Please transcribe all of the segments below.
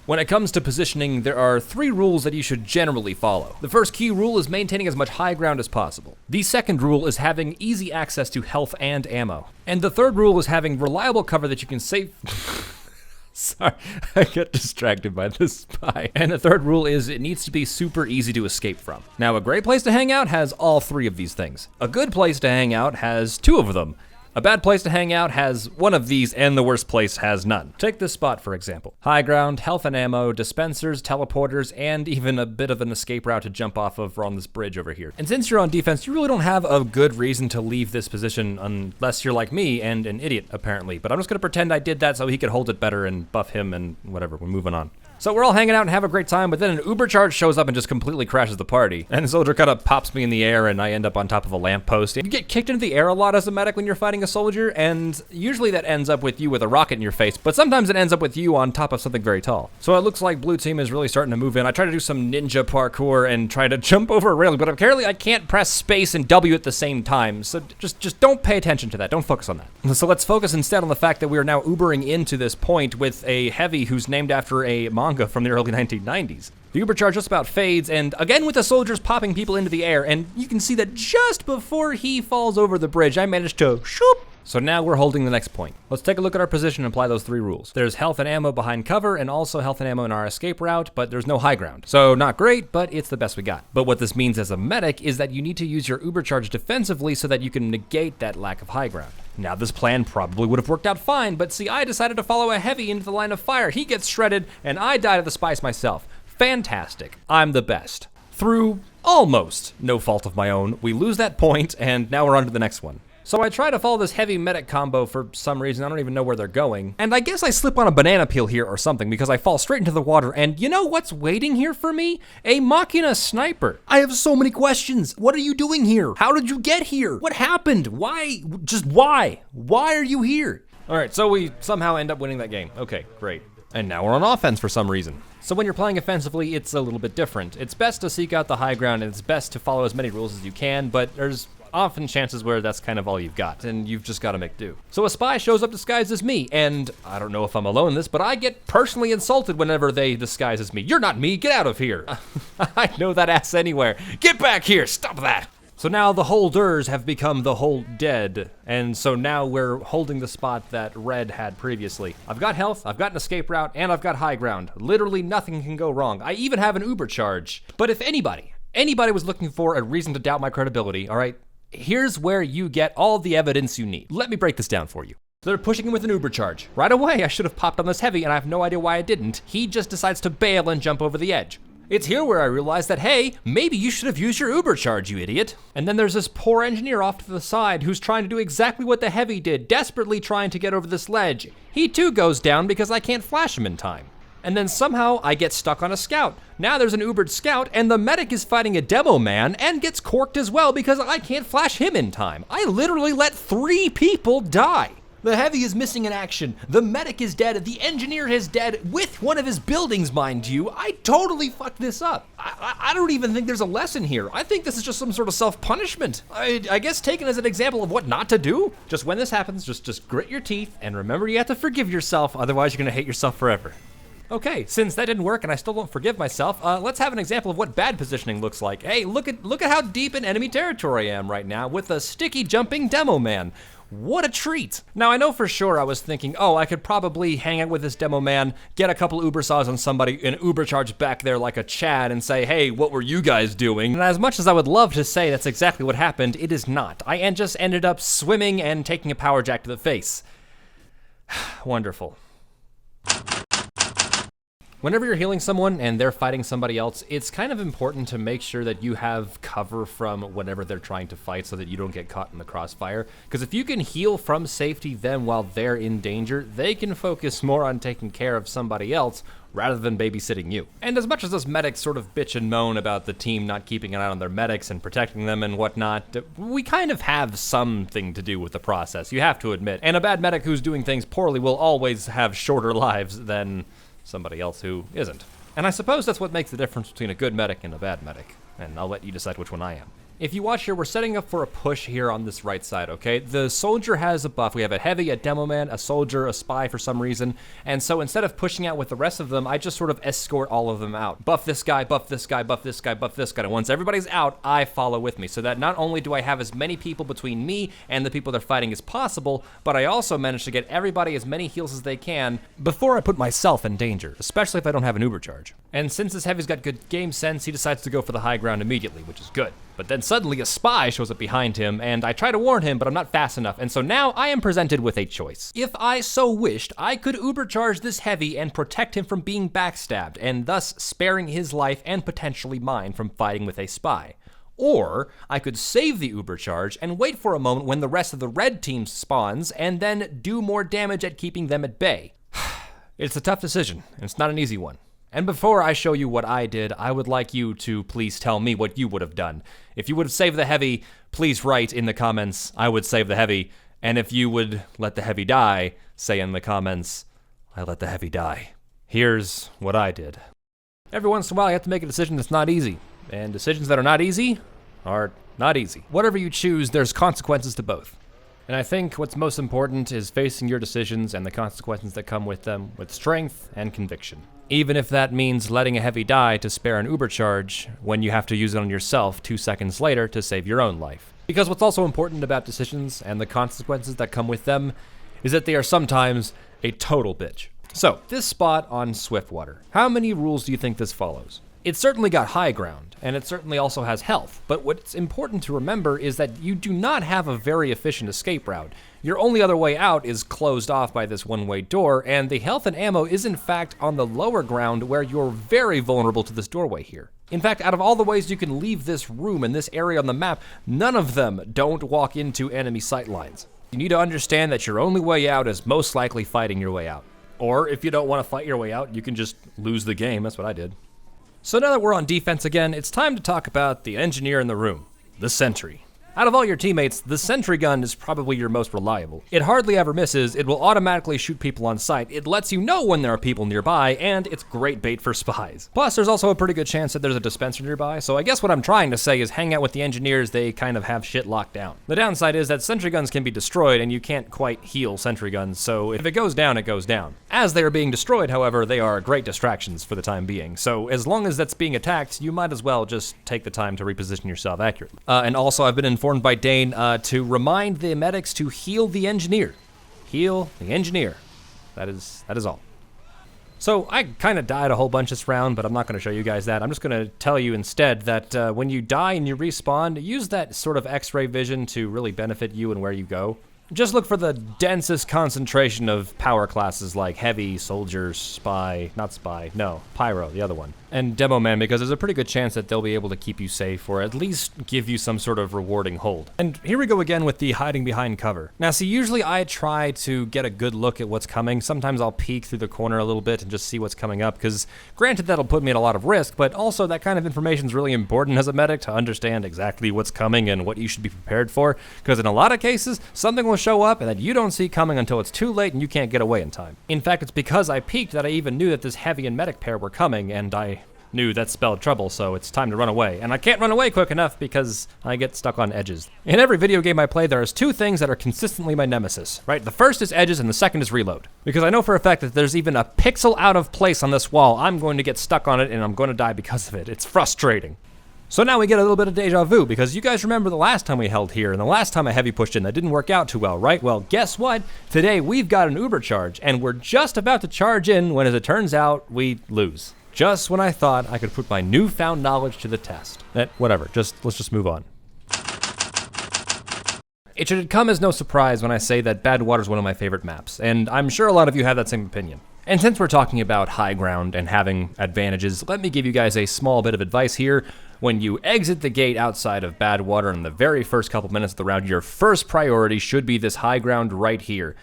When it comes to positioning, there are 3 rules that you should generally follow. The first key rule is maintaining as much high ground as possible. The second rule is having easy access to health and ammo. And the third rule is having reliable cover that you can save... Sorry, I got distracted by the spy. And the third rule is it needs to be super easy to escape from. Now, a great place to hang out has all 3 of these things. A good place to hang out has 2 of them. A bad place to hang out has 1 of these, and the worst place has none. Take this spot, for example. High ground, health and ammo, dispensers, teleporters, and even a bit of an escape route to jump off of on this bridge over here. And since you're on defense, you really don't have a good reason to leave this position unless you're like me and an idiot, apparently. But I'm just gonna pretend I did that so he could hold it better and buff him and whatever, we're moving on. So we're all hanging out and have a great time, but then an Uber charge shows up and just completely crashes the party. And the soldier kind of pops me in the air and I end up on top of a lamppost. You get kicked into the air a lot as a medic when you're fighting a soldier, and usually that ends up with you with a rocket in your face, but sometimes it ends up with you on top of something very tall. So it looks like blue team is really starting to move in. I try to do some ninja parkour and try to jump over a railing, but apparently I can't press space and W at the same time. So just don't pay attention to that. Don't focus on that. So let's focus instead on the fact that we are now Ubering into this point with a heavy who's named after a manga from the early 1990s. The Uber charge just about fades, and again with the soldiers popping people into the air, and you can see that just before he falls over the bridge, I managed to shoop. So now we're holding the next point. Let's take a look at our position and apply those 3 rules. There's health and ammo behind cover, and also health and ammo in our escape route, but there's no high ground. So not great, but it's the best we got. But what this means as a medic is that you need to use your Uber charge defensively so that you can negate that lack of high ground. Now this plan probably would have worked out fine, but see, I decided to follow a heavy into the line of fire. He gets shredded, and I died of the spice myself. Fantastic. I'm the best. Through almost no fault of my own, we lose that point, and now we're on to the next one. So I try to follow this heavy medic combo for some reason. I don't even know where they're going. And I guess I slip on a banana peel here or something because I fall straight into the water. And you know what's waiting here for me? A Machina sniper. I have so many questions. What are you doing here? How did you get here? What happened? Why? Just why? Why are you here? All right, so we somehow end up winning that game. Okay, great. And now we're on offense for some reason. So when you're playing offensively, it's a little bit different. It's best to seek out the high ground, and it's best to follow as many rules as you can, but there's often chances where that's kind of all you've got, and you've just got to make do. So a spy shows up disguised as me, and I don't know if I'm alone in this, but I get personally insulted whenever they disguise as me. You're not me, get out of here. I know that ass anywhere. Get back here, stop that. So now the holders have become the hold dead, and so now we're holding the spot that Red had previously. I've got health, I've got an escape route, and I've got high ground. Literally nothing can go wrong. I even have an Uber charge. But if anybody was looking for a reason to doubt my credibility, all right, here's where you get all the evidence you need. Let me break this down for you. They're pushing him with an Uber charge. Right away, I should have popped on this heavy, and I have no idea why I didn't. He just decides to bail and jump over the edge. It's here where I realize that, hey, maybe you should have used your Uber charge, you idiot. And then there's this poor engineer off to the side who's trying to do exactly what the heavy did, desperately trying to get over this ledge. He too goes down because I can't flash him in time. And then somehow I get stuck on a scout. Now there's an Ubered scout, and the medic is fighting a demo man and gets corked as well because I can't flash him in time. I literally let 3 people die. The heavy is missing in action. The medic is dead. The engineer is dead with one of his buildings, mind you. I totally fucked this up. I don't even think there's a lesson here. I think this is just some sort of self-punishment. I guess taken as an example of what not to do. Just when this happens, just grit your teeth and remember you have to forgive yourself. Otherwise, you're gonna hate yourself forever. Okay, since that didn't work and I still don't forgive myself, let's have an example of what bad positioning looks like. Hey, look at how deep in enemy territory I am right now with a sticky jumping demo man. What a treat. Now I know for sure I was thinking, oh, I could probably hang out with this demo man, get a couple Uber saws on somebody, and Uber charge back there like a Chad and say, hey, what were you guys doing? And as much as I would love to say that's exactly what happened, it is not. I just ended up swimming and taking a power jack to the face. Wonderful. Whenever you're healing someone and they're fighting somebody else, it's kind of important to make sure that you have cover from whatever they're trying to fight so that you don't get caught in the crossfire. Because if you can heal from safety them while they're in danger, they can focus more on taking care of somebody else rather than babysitting you. And as much as those medics sort of bitch and moan about the team not keeping an eye on their medics and protecting them and whatnot, we kind of have something to do with the process, you have to admit. And a bad medic who's doing things poorly will always have shorter lives than somebody else who isn't. And I suppose that's what makes the difference between a good medic and a bad medic. And I'll let you decide which one I am. If you watch here, we're setting up for a push here on this right side, okay? The soldier has a buff. We have a heavy, a demo man, a soldier, a spy for some reason. And so instead of pushing out with the rest of them, I just sort of escort all of them out. Buff this guy, buff this guy, buff this guy, buff this guy. And once everybody's out, I follow with me. So that not only do I have as many people between me and the people they're fighting as possible, but I also manage to get everybody as many heals as they can before I put myself in danger, especially if I don't have an uber charge. And since this heavy's got good game sense, he decides to go for the high ground immediately, which is good. But then suddenly a spy shows up behind him, and I try to warn him, but I'm not fast enough, and so now I am presented with a choice. If I so wished, I could ubercharge this heavy and protect him from being backstabbed, and thus sparing his life and potentially mine from fighting with a spy. Or I could save the ubercharge and wait for a moment when the rest of the red team spawns, and then do more damage at keeping them at bay. It's a tough decision, and it's not an easy one. And before I show you what I did, I would like you to please tell me what you would have done. If you would have saved the heavy, please write in the comments, I would save the heavy. And if you would let the heavy die, say in the comments, I let the heavy die. Here's what I did. Every once in a while, you have to make a decision that's not easy. And decisions that are not easy are not easy. Whatever you choose, there's consequences to both. And I think what's most important is facing your decisions and the consequences that come with them with strength and conviction. Even if that means letting a heavy die to spare an uber charge when you have to use it on yourself 2 seconds later to save your own life. Because what's also important about decisions and the consequences that come with them is that they are sometimes a total bitch. So, this spot on Swiftwater, how many rules do you think this follows? It's certainly got high ground, and it certainly also has health, but what's important to remember is that you do not have a very efficient escape route. Your only other way out is closed off by this one-way door, and the health and ammo is in fact on the lower ground where you're very vulnerable to this doorway here. In fact, out of all the ways you can leave this room and this area on the map, none of them don't walk into enemy sight lines. You need to understand that your only way out is most likely fighting your way out. Or if you don't want to fight your way out, you can just lose the game. That's what I did. So now that we're on defense again, it's time to talk about the engineer in the room, the sentry. Out of all your teammates, the sentry gun is probably your most reliable. It hardly ever misses, it will automatically shoot people on sight, it lets you know when there are people nearby, and it's great bait for spies. Plus, there's also a pretty good chance that there's a dispenser nearby, so I guess what I'm trying to say is hang out with the engineers, they kind of have shit locked down. The downside is that sentry guns can be destroyed, and you can't quite heal sentry guns, so if it goes down, it goes down. As they are being destroyed, however, they are great distractions for the time being, so as long as that's being attacked, you might as well just take the time to reposition yourself accurately. And also, I've been informed by Dane to remind the medics to heal the engineer. Heal the engineer. That is all. So I kind of died a whole bunch this round, but I'm not going to show you guys that. I'm just going to tell you instead that when you die and you respawn, use that sort of X-ray vision to really benefit you and where you go. Just look for the densest concentration of power classes like Heavy, Soldier, Spy, not Spy, no, Pyro, the other one, and Demo Man, because there's a pretty good chance that they'll be able to keep you safe or at least give you some sort of rewarding hold. And here we go again with the hiding behind cover. Now see, usually I try to get a good look at what's coming. Sometimes I'll peek through the corner a little bit and just see what's coming up, because granted that'll put me at a lot of risk, but also that kind of information is really important as a medic to understand exactly what's coming and what you should be prepared for, because in a lot of cases, something will show up and that you don't see coming until it's too late and you can't get away in time. In fact, it's because I peeked that I even knew that this heavy and medic pair were coming, and I knew that spelled trouble, so it's time to run away. And I can't run away quick enough because I get stuck on edges. In every video game I play, there's 2 things that are consistently my nemesis, right? The first is edges and the second is reload. Because I know for a fact that there's even a pixel out of place on this wall, I'm going to get stuck on it and I'm going to die because of it. It's frustrating. So now we get a little bit of deja vu, because you guys remember the last time we held here and the last time a heavy pushed in that didn't work out too well, right? Well, guess what? Today we've got an uber charge and we're just about to charge in when, as it turns out, we lose. Just when I thought I could put my newfound knowledge to the test. Whatever, let's just move on. It should come as no surprise when I say that Badwater is one of my favorite maps, and I'm sure a lot of you have that same opinion. And since we're talking about high ground and having advantages, let me give you guys a small bit of advice here. When you exit the gate outside of Badwater in the very first couple minutes of the round, your first priority should be this high ground right here.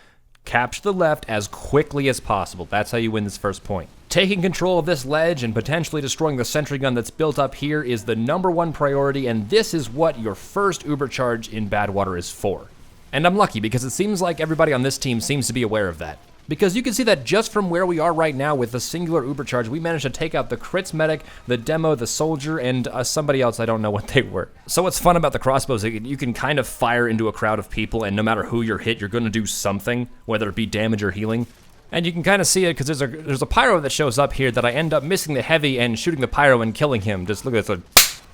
Capture the left as quickly as possible. That's how you win this first point. Taking control of this ledge and potentially destroying the sentry gun that's built up here is the #1 priority, and this is what your first uber charge in Badwater is for. And I'm lucky because it seems like everybody on this team seems to be aware of that. Because you can see that just from where we are right now with the singular ubercharge, we managed to take out the crits medic, the demo, the soldier, and somebody else, I don't know what they were. So what's fun about the crossbows, you can kind of fire into a crowd of people, and no matter who you're hit, you're going to do something, whether it be damage or healing. And you can kind of see it because there's a pyro that shows up here that I end up missing the heavy and shooting the pyro and killing him. Just look at this.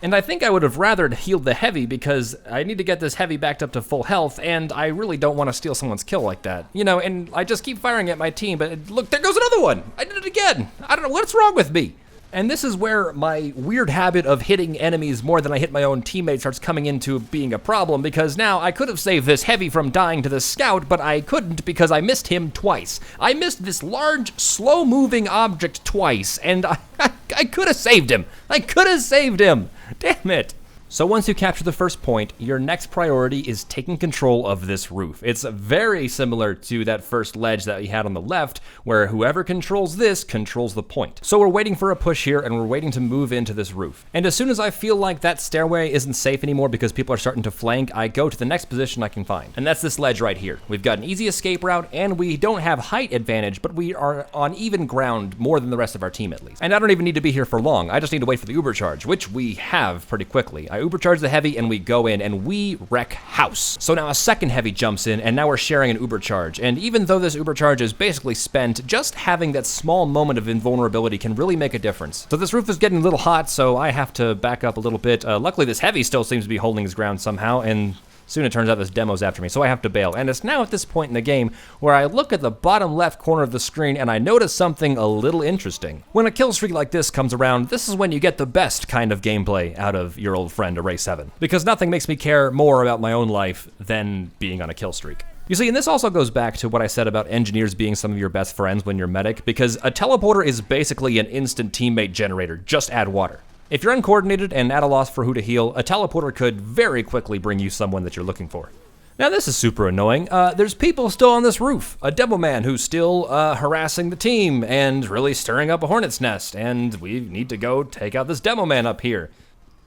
And I think I would have rather healed the heavy because I need to get this heavy backed up to full health, and I really don't want to steal someone's kill like that. You know, and I just keep firing at my team, but look, there goes another one! I did it again! I don't know what's wrong with me! And this is where my weird habit of hitting enemies more than I hit my own teammates starts coming into being a problem, because now I could have saved this heavy from dying to the scout, but I couldn't because I missed him twice. I missed this large, slow-moving object twice, and I could have saved him! I could have saved him! Damn it! So once you capture the first point, your next priority is taking control of this roof. It's very similar to that first ledge that we had on the left, where whoever controls this controls the point. So we're waiting for a push here, and we're waiting to move into this roof. And as soon as I feel like that stairway isn't safe anymore because people are starting to flank, I go to the next position I can find. And that's this ledge right here. We've got an easy escape route, and we don't have height advantage, but we are on even ground more than the rest of our team at least. And I don't even need to be here for long. I just need to wait for the ubercharge, which we have pretty quickly. I ubercharge the heavy and we go in and we wreck house. So now a second heavy jumps in and now we're sharing an ubercharge. And even though this ubercharge is basically spent, just having that small moment of invulnerability can really make a difference. So this roof is getting a little hot, so I have to back up a little bit. Luckily this heavy still seems to be holding his ground somehow, and soon it turns out this demo's after me, so I have to bail. And it's now at this point in the game where I look at the bottom left corner of the screen and I notice something a little interesting. When a kill streak like this comes around, this is when you get the best kind of gameplay out of your old friend ArraySeven. Because nothing makes me care more about my own life than being on a kill streak. You see, and this also goes back to what I said about engineers being some of your best friends when you're medic, because a teleporter is basically an instant teammate generator, just add water. If you're uncoordinated and at a loss for who to heal, a teleporter could very quickly bring you someone that you're looking for. Now this is super annoying. There's people still on this roof. A demo man who's still harassing the team and really stirring up a hornet's nest, and we need to go take out this demo man up here.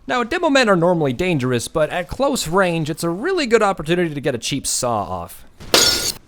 Now demo men are normally dangerous, but at close range, it's a really good opportunity to get a cheap saw off.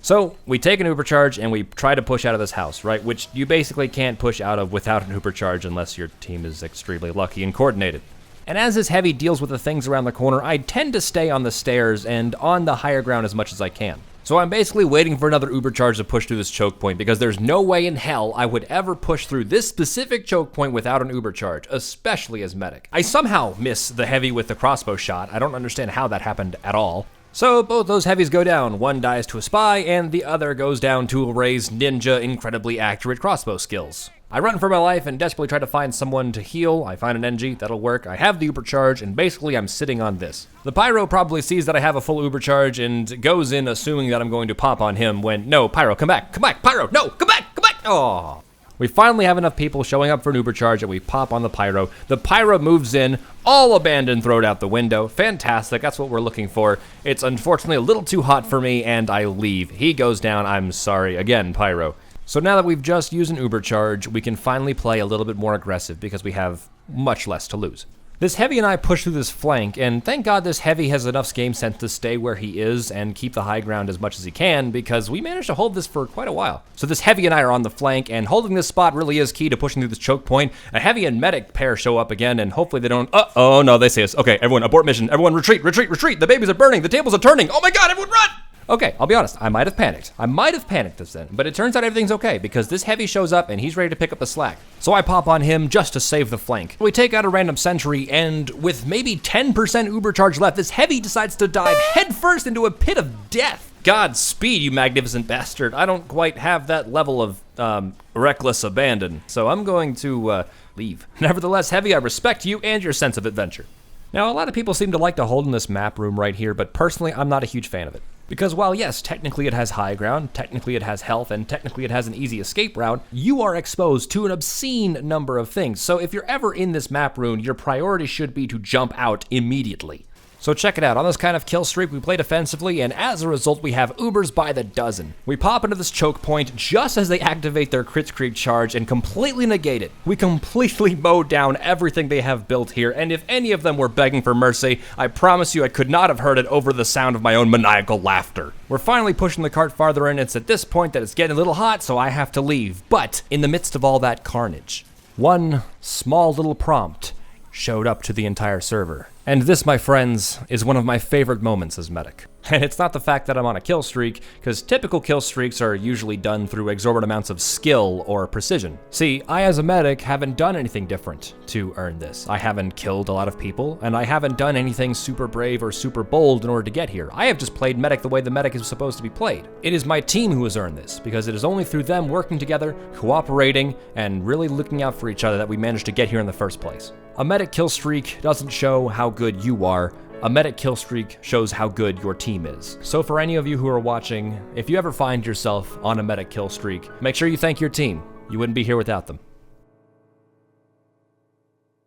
So we take an ubercharge and we try to push out of this house, right? Which you basically can't push out of without an ubercharge unless your team is extremely lucky and coordinated. And as this heavy deals with the things around the corner, I tend to stay on the stairs and on the higher ground as much as I can. So I'm basically waiting for another ubercharge to push through this choke point because there's no way in hell I would ever push through this specific choke point without an ubercharge, especially as medic. I somehow miss the heavy with the crossbow shot. I don't understand how that happened at all. So both those heavies go down. One dies to a spy, and the other goes down to Array's ninja, incredibly accurate crossbow skills. I run for my life and desperately try to find someone to heal. I find an NG, that'll work. I have the ubercharge, and basically I'm sitting on this. The pyro probably sees that I have a full ubercharge and goes in assuming that I'm going to pop on him when, no, pyro, come back, pyro, no, come back, oh. We finally have enough people showing up for an ubercharge and we pop on the pyro. The pyro moves in, all abandoned, throw it out the window. Fantastic, that's what we're looking for. It's unfortunately a little too hot for me and I leave. He goes down, I'm sorry, again, pyro. So now that we've just used an ubercharge, we can finally play a little bit more aggressive because we have much less to lose. This heavy and I push through this flank, and thank God this heavy has enough game sense to stay where he is and keep the high ground as much as he can, because we managed to hold this for quite a while. So this heavy and I are on the flank, and holding this spot really is key to pushing through this choke point. A heavy and medic pair show up again, and hopefully they don't, oh no, they see us. Okay, everyone, abort mission, everyone retreat, the babies are burning, the tables are turning, oh my God, everyone run! Okay, I'll be honest, I might have panicked this then, but it turns out everything's okay because this heavy shows up and he's ready to pick up the slack. So I pop on him just to save the flank. We take out a random sentry and with maybe 10% ubercharge left, this heavy decides to dive headfirst into a pit of death. Godspeed, you magnificent bastard. I don't quite have that level of reckless abandon, so I'm going to leave. Nevertheless, heavy, I respect you and your sense of adventure. Now, a lot of people seem to like to hold in this map room right here, but personally, I'm not a huge fan of it. Because while yes, technically it has high ground, technically it has health, and technically it has an easy escape route, you are exposed to an obscene number of things. So if you're ever in this map room, your priority should be to jump out immediately. So check it out, on this kind of kill streak, we play defensively, and as a result, we have Ubers by the dozen. We pop into this choke point just as they activate their Crit Creep charge and completely negate it. We completely mow down everything they have built here, and if any of them were begging for mercy, I promise you I could not have heard it over the sound of my own maniacal laughter. We're finally pushing the cart farther in. It's at this point that it's getting a little hot, so I have to leave. But in the midst of all that carnage, one small little prompt showed up to the entire server. And this, my friends, is one of my favorite moments as medic. And it's not the fact that I'm on a kill streak, because typical kill streaks are usually done through exorbitant amounts of skill or precision. See, I as a medic haven't done anything different to earn this. I haven't killed a lot of people, and I haven't done anything super brave or super bold in order to get here. I have just played medic the way the medic is supposed to be played. It is my team who has earned this, because it is only through them working together, cooperating, and really looking out for each other that we managed to get here in the first place. A medic kill streak doesn't show how good you are. A medic kill streak shows how good your team is. So for any of you who are watching, if you ever find yourself on a medic kill streak, make sure you thank your team. You wouldn't be here without them.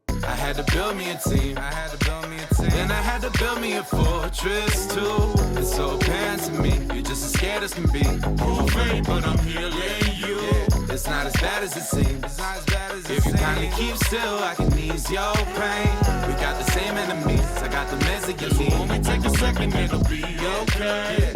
I had to build me a team. Then I had to build me a fortress too. It's so apparent to me, you're just as scared as can be. Moving, but I'm healing you. Yeah, it's not as bad as it seems. If you kindly keep still, I can ease your pain. We got the same enemies, I got the meds that you need. Only take a second, it'll be okay. Yeah.